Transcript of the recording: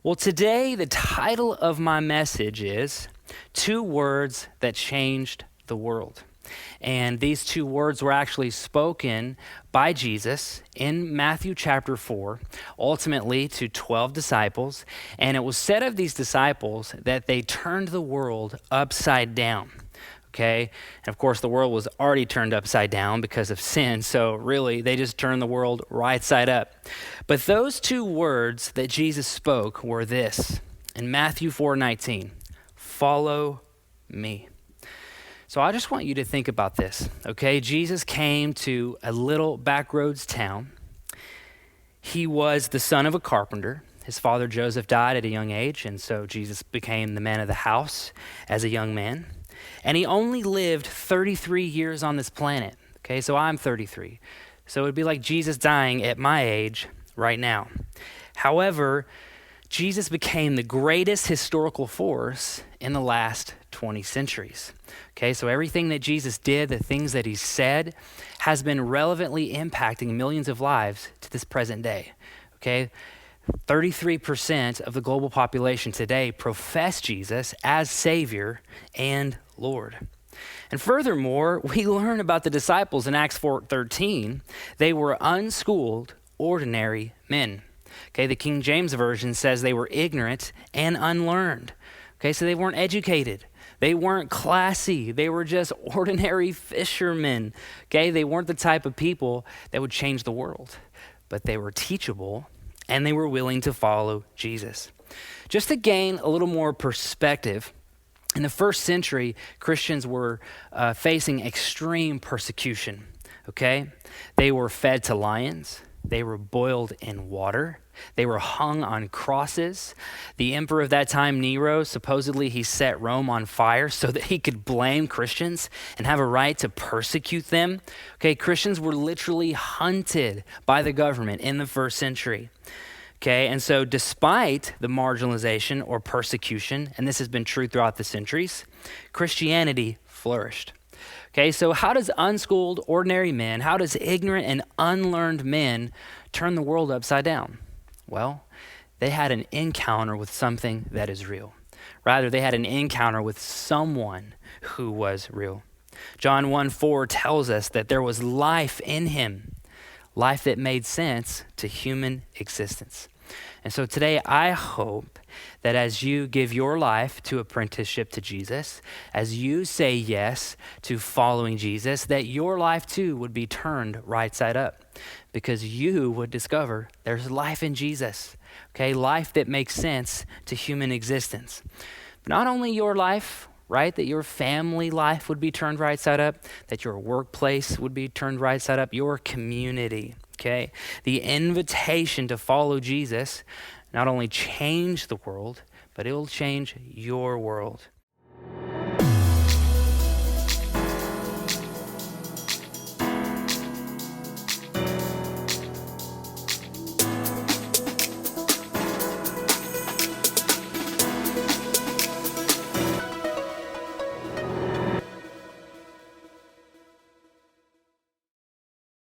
Well, today the title of my message is Two Words That Changed the World. And these two words were actually spoken by Jesus in Matthew chapter 4, ultimately to 12 disciples. And it was said of these disciples that they turned the world upside down. Okay. And of course, the world was already turned upside down because of sin. So really, they just turned the world right side up. But those two words that Jesus spoke were this in Matthew 4:19, follow me. So I just want you to think about this. Okay. Jesus came to a little backroads town. He was the son of a carpenter. His father Joseph died at a young age. And so Jesus became the man of the house as a young man. And he only lived 33 years on this planet. Okay, so I'm 33. So it'd be like Jesus dying at my age right now. However, Jesus became the greatest historical force in the last 20 centuries. Okay, so everything that Jesus did, the things that he said, has been relevantly impacting millions of lives to this present day. Okay, 33% of the global population today profess Jesus as Savior and Lord. And furthermore, we learn about the disciples in Acts 4:13. They were unschooled, ordinary men. Okay, the King James Version says they were ignorant and unlearned. Okay, so they weren't educated. They weren't classy. They were just ordinary fishermen. Okay, they weren't the type of people that would change the world, but they were teachable and they were willing to follow Jesus. Just to gain a little more perspective, in the first century, Christians were facing extreme persecution, okay? They were fed to lions. They were boiled in water. They were hung on crosses. The emperor of that time, Nero, supposedly he set Rome on fire so that he could blame Christians and have a right to persecute them. Okay, Christians were literally hunted by the government in the first century. Okay, and so despite the marginalization or persecution, and this has been true throughout the centuries, Christianity flourished. Okay, so how does unschooled, ordinary men, how does ignorant and unlearned men turn the world upside down? Well, they had an encounter with something that is real. Rather, they had an encounter with someone who was real. John 1:4 tells us that there was life in him, life that made sense to human existence. And so today, I hope that as you give your life to apprenticeship to Jesus, as you say yes to following Jesus, that your life too would be turned right side up because you would discover there's life in Jesus, okay? Life that makes sense to human existence. But not only your life, right? That your family life would be turned right side up, that your workplace would be turned right side up, your community, okay? The invitation to follow Jesus not only change the world, but it will change your world.